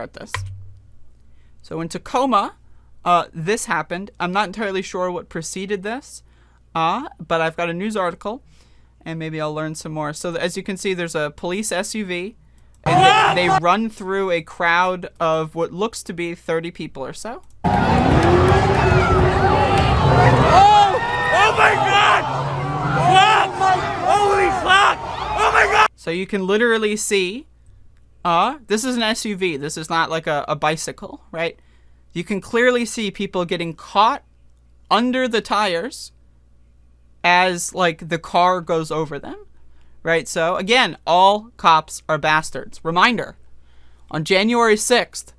start this. So in Tacoma, this happened. I'm not entirely sure what preceded this, but I've got a news article, and maybe I'll learn some more. So as you can see, there's a police SUV, and they run through a crowd of what looks to be 30 people or so. Oh my God! Fuck! Holy fuck! Oh my God! So you can literally see, this is an SUV. This is not like a bicycle, right? You can clearly see people getting caught under the tires as like the car goes over them, right? So again, all cops are bastards. Reminder, on January 6th,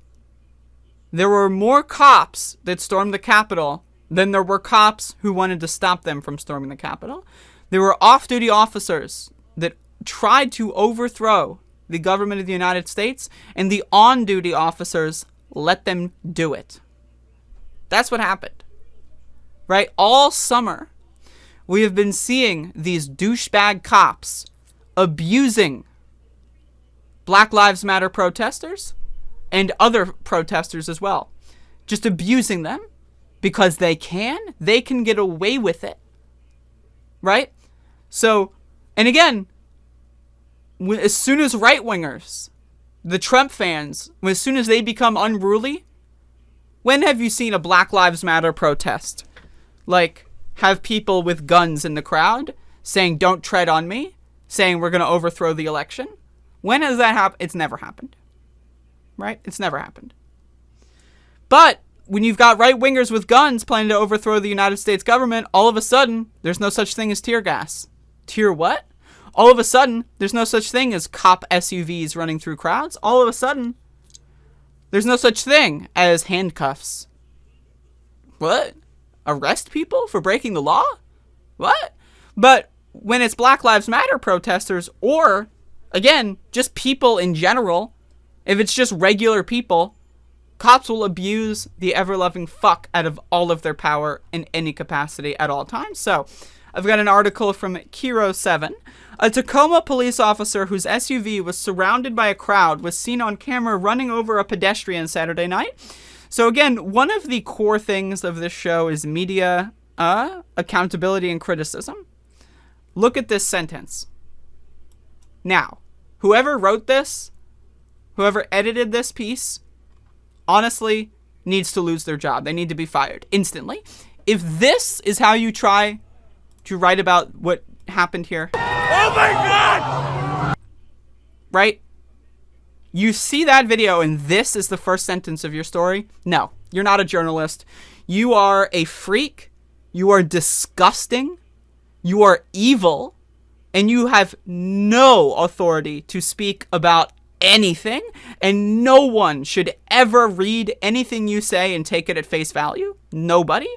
there were more cops that stormed the Capitol than there were cops who wanted to stop them from storming the Capitol. There were off-duty officers that tried to overthrow the government of the United States, and the on-duty officers let them do it. That's what happened, right? All summer, we have been seeing these douchebag cops abusing Black Lives Matter protesters and other protesters as well. Just abusing them because they can get away with it, right? So, and again, as soon as right-wingers, the Trump fans, as soon as they become unruly, when have you seen a Black Lives Matter protest? Like, have people with guns in the crowd saying, "Don't tread on me," saying we're going to overthrow the election? When has that happened? It's never happened, right? It's never happened. But when you've got right-wingers with guns planning to overthrow the United States government, all of a sudden, there's no such thing as tear gas. Tear what? All of a sudden, there's no such thing as cop SUVs running through crowds. All of a sudden, there's no such thing as handcuffs. What? Arrest people for breaking the law? What? But when it's Black Lives Matter protesters, or, again, just people in general, if it's just regular people, cops will abuse the ever-loving fuck out of all of their power in any capacity at all times. So, I've got an article from Kiro 7. A Tacoma police officer whose SUV was surrounded by a crowd was seen on camera running over a pedestrian Saturday night. So again, one of the core things of this show is media accountability and criticism. Look at this sentence. Now, whoever wrote this, whoever edited this piece, honestly needs to lose their job. They need to be fired instantly. If this is how you try to write about what happened here. Oh my God! Right? You see that video and this is the first sentence of your story? No, you're not a journalist. You are a freak. You are disgusting. You are evil. And you have no authority to speak about anything. And no one should ever read anything you say and take it at face value. Nobody.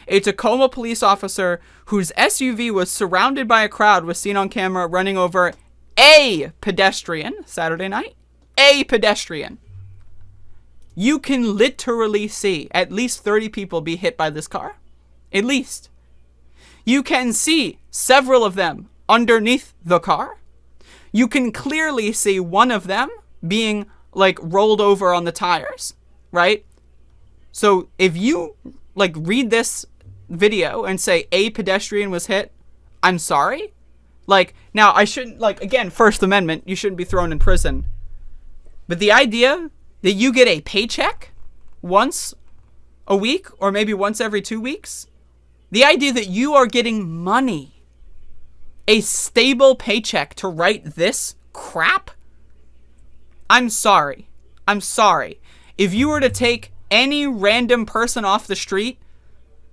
A Tacoma police officer whose SUV was surrounded by a crowd was seen on camera running over a pedestrian Saturday night. A pedestrian. You can literally see at least 30 people be hit by this car. At least. You can see several of them underneath the car. You can clearly see one of them being like rolled over on the tires, right? So if you like read this video and say a pedestrian was hit, I'm sorry. Like, now I shouldn't, like, again, First Amendment, you shouldn't be thrown in prison. But the idea that you get a paycheck once a week or maybe once every 2 weeks, the idea that you are getting money, a stable paycheck to write this crap, I'm sorry. I'm sorry. If you were to take any random person off the street,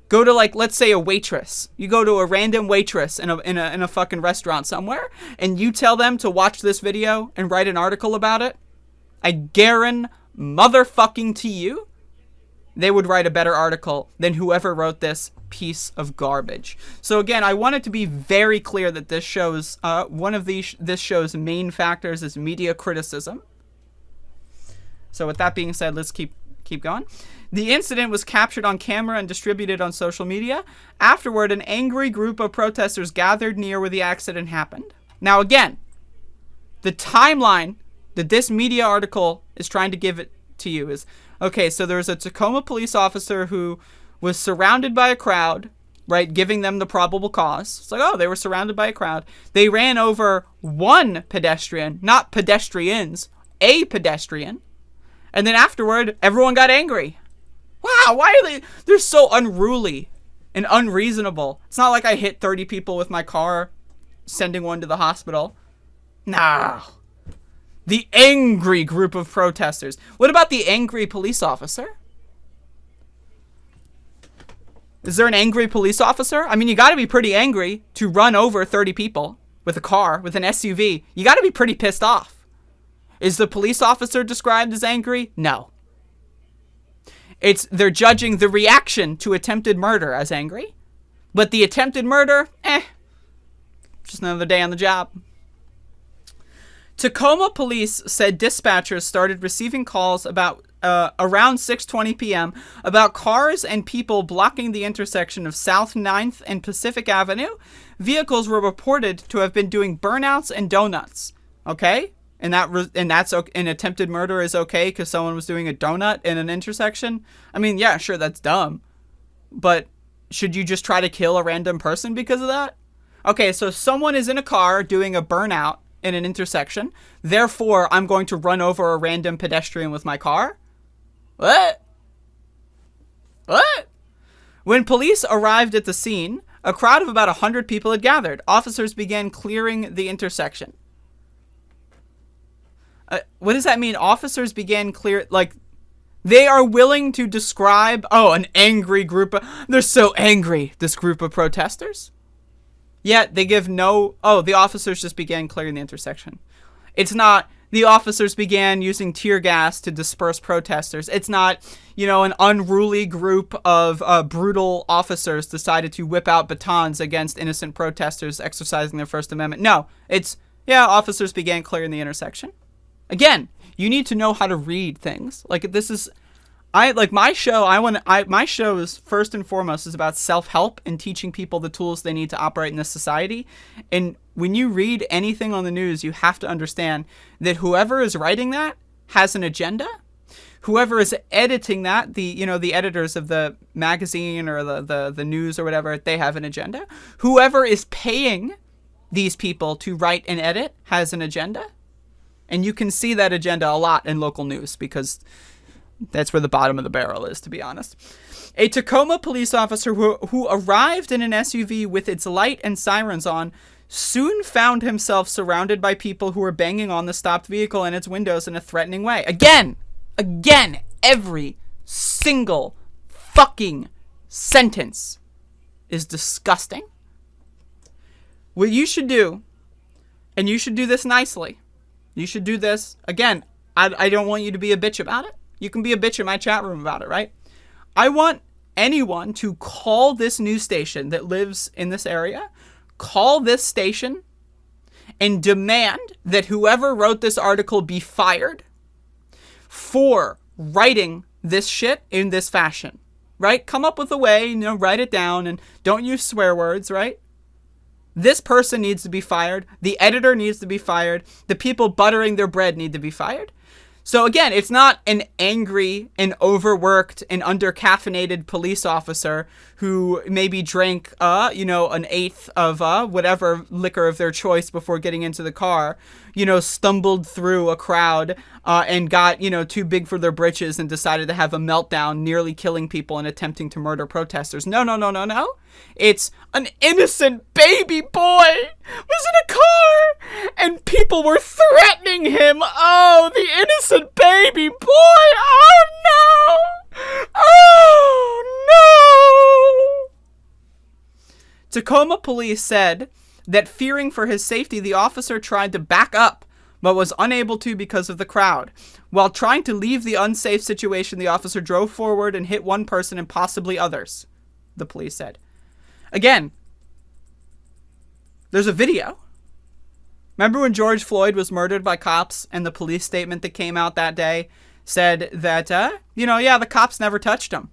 go to, like, let's say a waitress. You go to a random waitress in a fucking restaurant somewhere, and you tell them to watch this video and write an article about it, I guarantee motherfucking to you, they would write a better article than whoever wrote this piece of garbage. So again, I want it to be very clear that this show's, one of this show's main factors is media criticism. So with that being said, let's keep going. The incident was captured on camera and distributed on social media. Afterward, an angry group of protesters gathered near where the accident happened. Now again, the timeline that this media article is trying to give it to you is, okay, so there's a Tacoma police officer who was surrounded by a crowd, right, giving them the probable cause. It's like, oh, they were surrounded by a crowd. They ran over one pedestrian, not pedestrians, a pedestrian. And then afterward, everyone got angry. Wow, why are they're so unruly and unreasonable. It's not like I hit 30 people with my car, sending one to the hospital. No. The angry group of protesters. What about the angry police officer? Is there an angry police officer? I mean, you got to be pretty angry to run over 30 people with a car, with an SUV. You got to be pretty pissed off. Is the police officer described as angry? No. They're judging the reaction to attempted murder as angry. But the attempted murder, just another day on the job. Tacoma police said dispatchers started receiving calls about around 6:20 p.m. about cars and people blocking the intersection of South 9th and Pacific Avenue. Vehicles were reported to have been doing burnouts and donuts. Okay? And that's okay, an attempted murder is okay because someone was doing a donut in an intersection? I mean, yeah, sure, that's dumb. But should you just try to kill a random person because of that? Okay, so someone is in a car doing a burnout in an intersection. Therefore, I'm going to run over a random pedestrian with my car? What? What? When police arrived at the scene, a crowd of about 100 people had gathered. Officers began clearing the intersection. What does that mean? Officers began they are willing to describe, an angry group they're so angry, this group of protesters. Yet they give the officers just began clearing the intersection. It's not, the officers began using tear gas to disperse protesters. It's not, an unruly group of brutal officers decided to whip out batons against innocent protesters exercising their First Amendment. No, officers began clearing the intersection. Again, you need to know how to read things. My show is first and foremost is about self-help and teaching people the tools they need to operate in this society. And when you read anything on the news, you have to understand that whoever is writing that has an agenda. Whoever is editing that, the editors of the magazine or the news or whatever, they have an agenda. Whoever is paying these people to write and edit has an agenda. And you can see that agenda a lot in local news because that's where the bottom of the barrel is, to be honest. A Tacoma police officer who arrived in an SUV with its light and sirens on soon found himself surrounded by people who were banging on the stopped vehicle and its windows in a threatening way. Again, every single fucking sentence is disgusting. What you should do, and you should do this nicely, you should do this. Again, I don't want you to be a bitch about it. You can be a bitch in my chat room about it, right? I want anyone to call this news station that lives in this area, call this station, and demand that whoever wrote this article be fired for writing this shit in this fashion, right? Come up with a way, write it down, and don't use swear words, right? This person needs to be fired. The editor needs to be fired. The people buttering their bread need to be fired. So again, it's not an angry and overworked and under-caffeinated police officer who maybe drank, an eighth of whatever liquor of their choice before getting into the car, stumbled through a crowd and got, too big for their britches and decided to have a meltdown, nearly killing people and attempting to murder protesters. No. It's an innocent baby boy was in a car and people were threatening him. Oh, the innocent baby boy. Oh, no. Oh, no. Tacoma police said that fearing for his safety, the officer tried to back up, but was unable to because of the crowd. While trying to leave the unsafe situation, the officer drove forward and hit one person and possibly others, the police said. Again, there's a video. Remember when George Floyd was murdered by cops and the police statement that came out that day said that, the cops never touched him.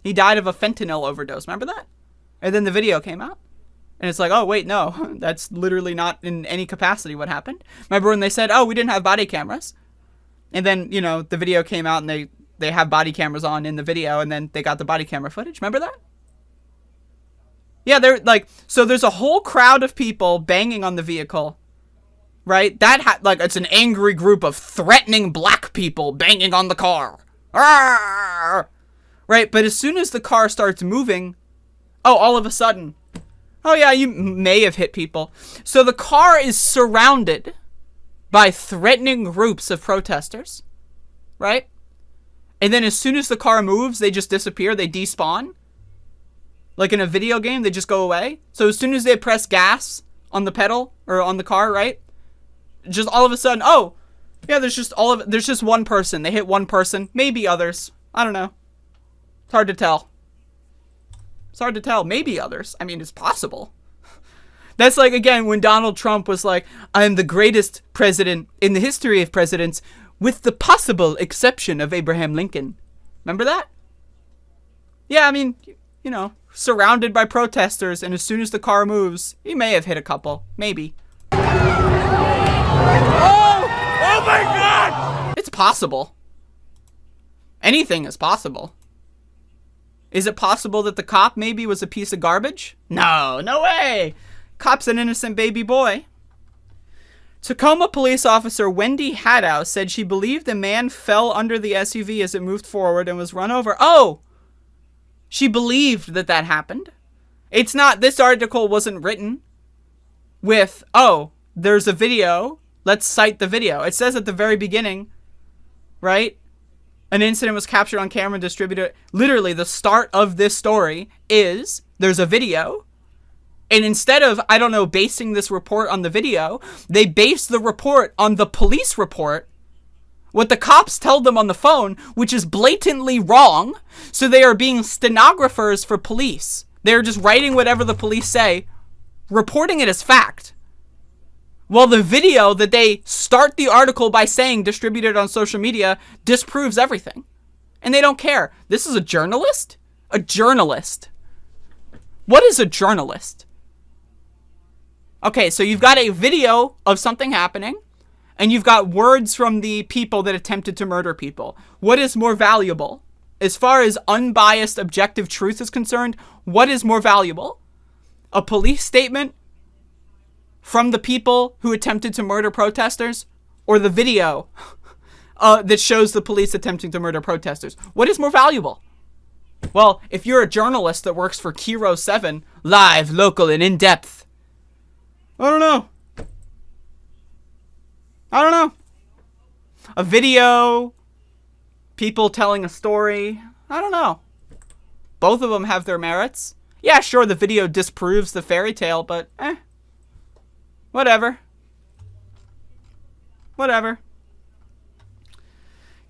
He died of a fentanyl overdose. Remember that? And then the video came out. And it's like, oh, wait, no, that's literally not in any capacity what happened. Remember when they said, we didn't have body cameras? And then, you know, the video came out and they have body cameras on in the video, and then they got the body camera footage. Remember that? Yeah, they're like, so there's a whole crowd of people banging on the vehicle, right? Like, it's an angry group of threatening black people banging on the car. Arrgh! Right? But as soon as the car starts moving, oh, all of a sudden, oh yeah, you may have hit people. So the car is surrounded by threatening groups of protesters, right? And then as soon as the car moves, they just disappear. They despawn. Like in a video game, they just go away. So as soon as they press gas on the pedal or on the car, right? Just all of a sudden, oh, yeah, there's just one person. They hit one person, maybe others. I don't know. It's hard to tell. It's hard to tell. Maybe others. I mean, it's possible. That's like, again, when Donald Trump was like, I am the greatest president in the history of presidents, with the possible exception of Abraham Lincoln. Remember that? Yeah, I mean, you know, surrounded by protesters, and as soon as the car moves, he may have hit a couple. Maybe. Oh! Oh my God! It's possible. Anything is possible. Is it possible that the cop maybe was a piece of garbage? No, no way. Cop's an innocent baby boy. Tacoma police officer Wendy Haddow said she believed the man fell under the SUV as it moved forward and was run over. Oh! She believed that happened. It's not, this article wasn't written with, oh, there's a video, let's cite the video. It says at the very beginning, right? An incident was captured on camera and distributed. Literally, the start of this story is there's a video. And instead of, I don't know, basing this report on the video, they base the report on the police report, what the cops tell them on the phone, which is blatantly wrong. So they are being stenographers for police. They're just writing whatever the police say, reporting it as fact. Well, the video that they start the article by saying distributed on social media disproves everything. And they don't care. This is a journalist? A journalist. What is a journalist? Okay, so you've got a video of something happening, and you've got words from the people that attempted to murder people. What is more valuable? As far as unbiased, objective truth is concerned, what is more valuable? A police statement from the people who attempted to murder protesters, or the video that shows the police attempting to murder protesters? What is more valuable? Well, if you're a journalist that works for Kiro 7, live, local, and in-depth, I don't know. A video, people telling a story, I don't know. Both of them have their merits. Yeah, sure, the video disproves the fairy tale, but whatever.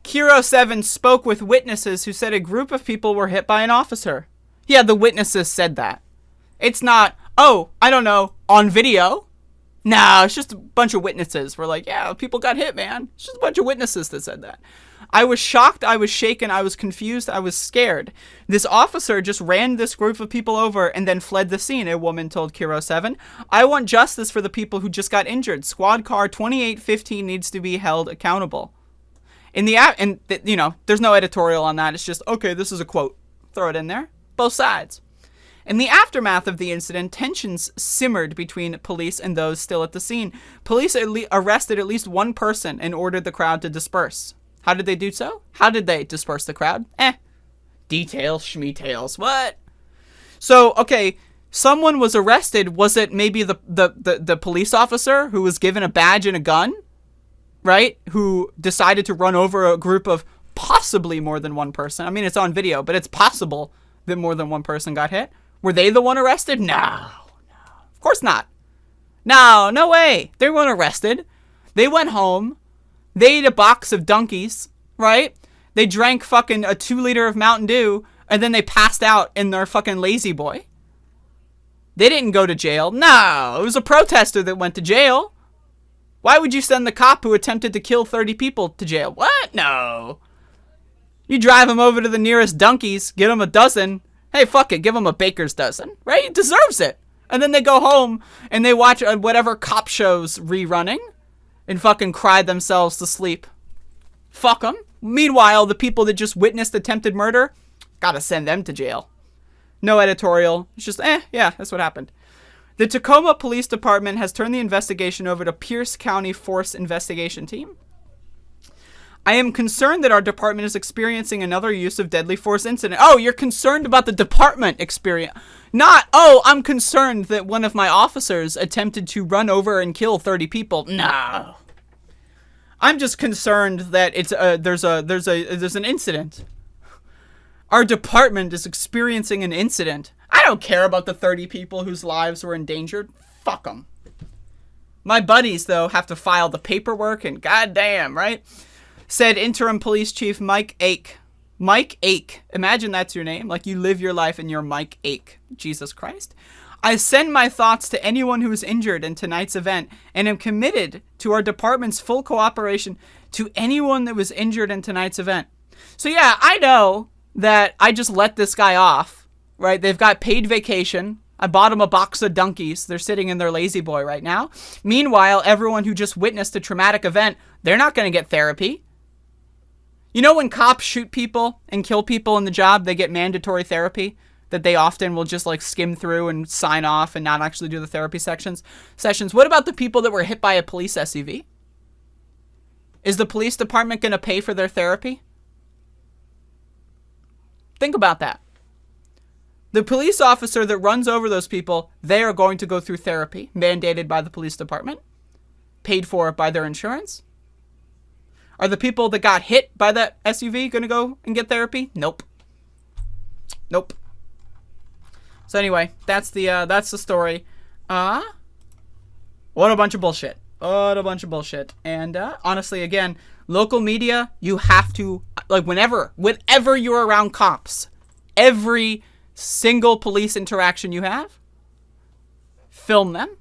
Kiro 7 spoke with witnesses who said a group of people were hit by an officer. Yeah, the witnesses said that. It's not, oh, I don't know, on video. No, it's just a bunch of witnesses. We're like, yeah, people got hit, man. It's just a bunch of witnesses that said that. I was shocked, I was shaken, I was confused, I was scared. This officer just ran this group of people over and then fled the scene, a woman told Kiro 7. I want justice for the people who just got injured. Squad car 2815 needs to be held accountable. You know, there's no editorial on that. It's just, okay, this is a quote. Throw it in there. Both sides. In the aftermath of the incident, tensions simmered between police and those still at the scene. Police arrested at least one person and ordered the crowd to disperse. How did they do so? How did they disperse the crowd? Details, schmeetails, what? So, okay, someone was arrested. Was it maybe the police officer who was given a badge and a gun? Right? Who decided to run over a group of possibly more than one person. I mean, it's on video, but it's possible that more than one person got hit. Were they the one arrested? No. Of course not. No way. They weren't arrested. They went home. They ate a box of donkeys, right? They drank fucking a 2-liter of Mountain Dew, and then they passed out in their fucking lazy boy. They didn't go to jail. No, it was a protester that went to jail. Why would you send the cop who attempted to kill 30 people to jail? What? No. You drive him over to the nearest donkeys, get him a dozen. Hey, fuck it, give him a baker's dozen, right? He deserves it. And then they go home and they watch whatever cop shows rerunning and fucking cry themselves to sleep. Fuck them. Meanwhile, the people that just witnessed attempted murder, gotta send them to jail. No editorial. It's just, yeah, that's what happened. The Tacoma Police Department has turned the investigation over to Pierce County Force Investigation Team. I am concerned that our department is experiencing another use of deadly force incident. Oh, you're concerned about the department experience. Not, oh, I'm concerned that one of my officers attempted to run over and kill 30 people. No. I'm just concerned that there's an incident. Our department is experiencing an incident. I don't care about the 30 people whose lives were endangered. Fuck them. My buddies, though, have to file the paperwork and goddamn, right? Said Interim Police Chief Mike Ake. Mike Ake. Imagine that's your name. Like you live your life and you're Mike Ake. Jesus Christ. I send my thoughts to anyone who is injured in tonight's event and am committed to our department's full cooperation to anyone that was injured in tonight's event. So yeah, I know that I just let this guy off, right? They've got paid vacation. I bought them a box of donkeys. They're sitting in their lazy boy right now. Meanwhile, everyone who just witnessed a traumatic event, they're not going to get therapy. You know when cops shoot people and kill people in the job, they get mandatory therapy that they often will just like skim through and sign off and not actually do the therapy sessions. What about the people that were hit by a police SUV? Is the police department going to pay for their therapy? Think about that. The police officer that runs over those people, they are going to go through therapy mandated by the police department, paid for by their insurance. Are the people that got hit by that SUV going to go and get therapy? Nope. Nope. So anyway, that's the story. What a bunch of bullshit. What a bunch of bullshit. And honestly, again, local media, you have to, like whenever you're around cops, every single police interaction you have, film them.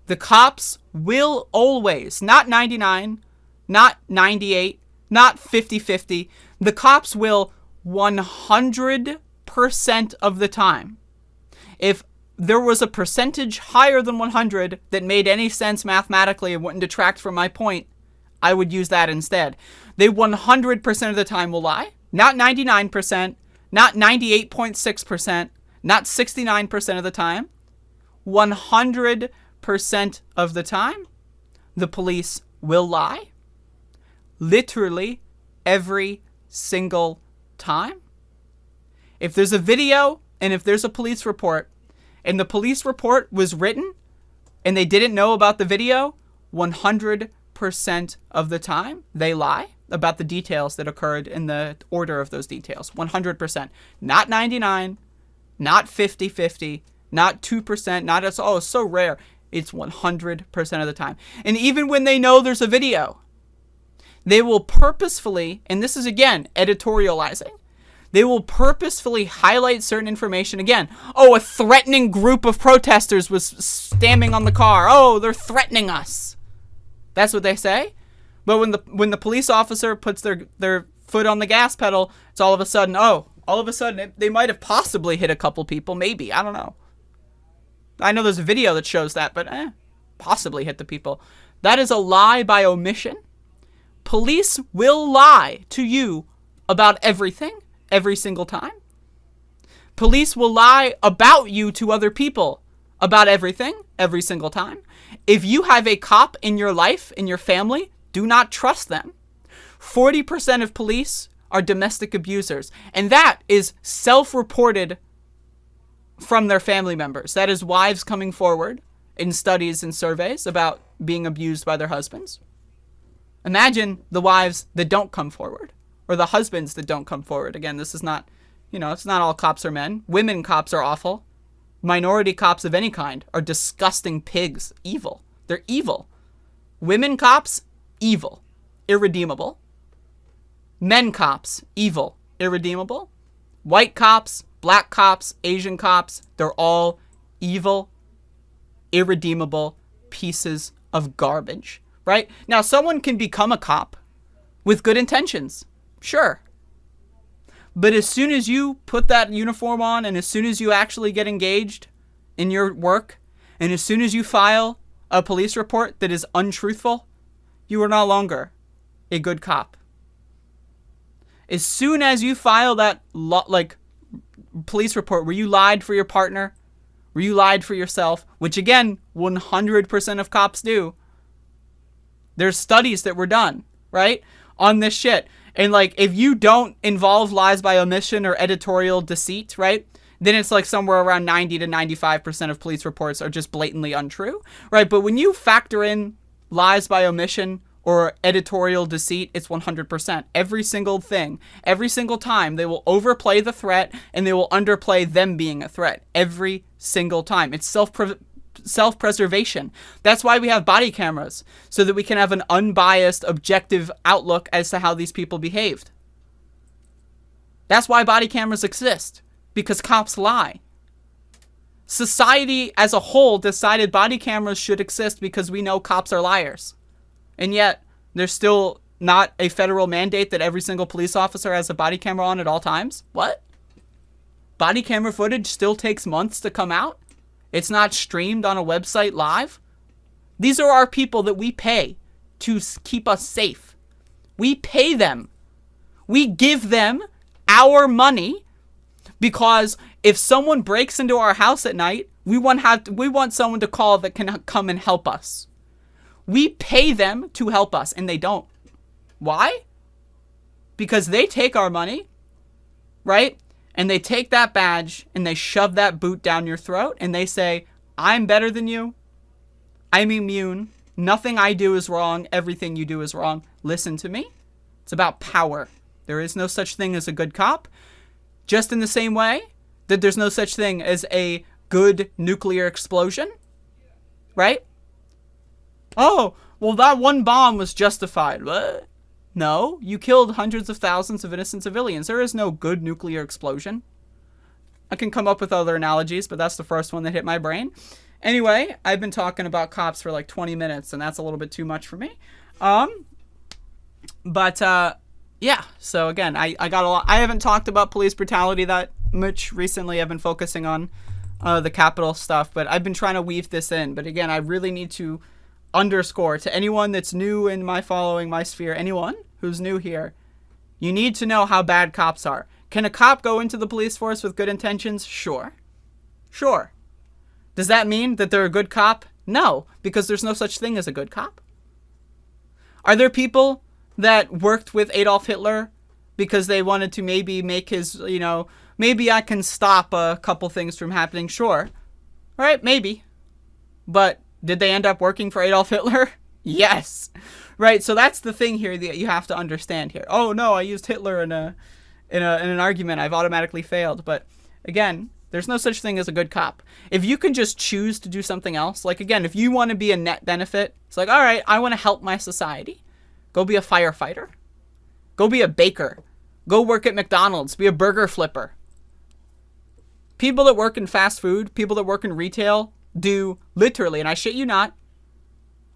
The cops will always, not 99, not 98, not 50-50. The cops will 100% of the time. If there was a percentage higher than 100 that made any sense mathematically and wouldn't detract from my point, I would use that instead. They 100% of the time will lie. Not 99%, not 98.6%, not 69% of the time. 100% of the time, the police will lie. Literally every single time. If there's a video and if there's a police report and the police report was written and they didn't know about the video, 100% of the time they lie about the details that occurred in the order of those details. 100%. Not 99, not 50-50, not 2%, not it's so rare. It's 100% of the time. And even when they know there's a video, they will purposefully, and this is again editorializing, they will purposefully highlight certain information. Again, oh, a threatening group of protesters was stamping on the car. Oh, they're threatening us. That's what they say. But when the police officer puts their foot on the gas pedal, it's all of a sudden, they might have possibly hit a couple people. Maybe. I don't know. I know there's a video that shows that, but possibly hit the people. That is a lie by omission. Police will lie to you about everything. Every single time. Police will lie about you to other people about everything, every single time. If you have a cop in your life, in your family, do not trust them. 40% of police are domestic abusers, and that is self-reported from their family members. That is wives coming forward in studies and surveys about being abused by their husbands. Imagine the wives that don't come forward. Or the husbands that don't come forward. Again, this is not, it's not all cops are men. Women cops are awful. Minority cops of any kind are disgusting pigs. Evil. They're evil. Women cops, evil. Irredeemable. Men cops, evil. Irredeemable. White cops, black cops, Asian cops, they're all evil, irredeemable pieces of garbage. Right? Now, someone can become a cop with good intentions. Sure. But as soon as you put that uniform on and as soon as you actually get engaged in your work and as soon as you file a police report that is untruthful, you are no longer a good cop. As soon as you file that police report where you lied for your partner, where you lied for yourself, which again, 100% of cops do. There's studies that were done, right, on this shit. And like, if you don't involve lies by omission or editorial deceit, right, then it's like somewhere around 90 to 95% of police reports are just blatantly untrue, right? But when you factor in lies by omission or editorial deceit, it's 100%. Every single thing, every single time, they will overplay the threat and they will underplay them being a threat. Every single time. It's self-preservation. That's why we have body cameras, so that we can have an unbiased, objective outlook as to how these people behaved. That's why body cameras exist, because cops lie. Society as a whole decided body cameras should exist because we know cops are liars. And yet, there's still not a federal mandate that every single police officer has a body camera on at all times? What? Body camera footage still takes months to come out? It's not streamed on a website live? These are our people that we pay to keep us safe. We pay them. We give them our money because if someone breaks into our house at night, we want someone to call that can come and help us. We pay them to help us, and they don't. Why? Because they take our money, right? And they take that badge and they shove that boot down your throat and they say, I'm better than you. I'm immune. Nothing I do is wrong. Everything you do is wrong. Listen to me. It's about power. There is no such thing as a good cop. Just in the same way that there's no such thing as a good nuclear explosion. Right? Oh, well, that one bomb was justified. What? No, you killed hundreds of thousands of innocent civilians. There is no good nuclear explosion. I can come up with other analogies, but that's the first one that hit my brain. Anyway, I've been talking about cops for like 20 minutes, and that's a little bit too much for me. Yeah, so again, I got a lot. I haven't talked about police brutality that much recently. I've been focusing on the Capitol stuff, but I've been trying to weave this in. But again, I really need to underscore to anyone that's new in my following, my sphere, anyone who's new here, you need to know how bad cops are. Can a cop go into the police force with good intentions? Sure. Sure. Does that mean that they're a good cop? No, because there's no such thing as a good cop. Are there people that worked with Adolf Hitler because they wanted to maybe make his, maybe I can stop a couple things from happening? Sure. All right, maybe. But did they end up working for Adolf Hitler? Yes. Right, so that's the thing here that you have to understand here. Oh no, I used Hitler in an argument. I've automatically failed. But again, there's no such thing as a good cop. If you can just choose to do something else, like again, if you want to be a net benefit, it's like, all right, I want to help my society. Go be a firefighter. Go be a baker. Go work at McDonald's. Be a burger flipper. People that work in fast food, people that work in retail, do literally, and I shit you not,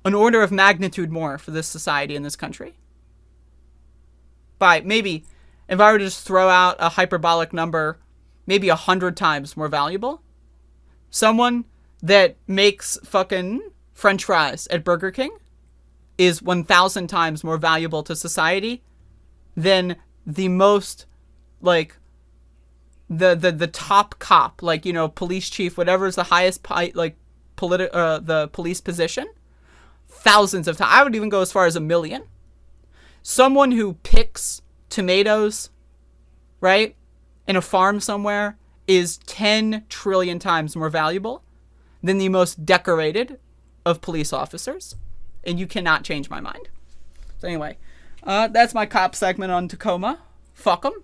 an order of magnitude more for this society in this country. By maybe, if I were to just throw out a hyperbolic number, maybe 100 times more valuable. Someone that makes fucking French fries at Burger King is 1,000 times more valuable to society than the most, like, the top cop, like, police chief, whatever is the highest, the police position. Thousands of times. I would even go as far as 1 million. Someone who picks tomatoes, right, in a farm somewhere is 10 trillion times more valuable than the most decorated of police officers. And you cannot change my mind. So anyway, that's my cop segment on Tacoma. Fuck 'em.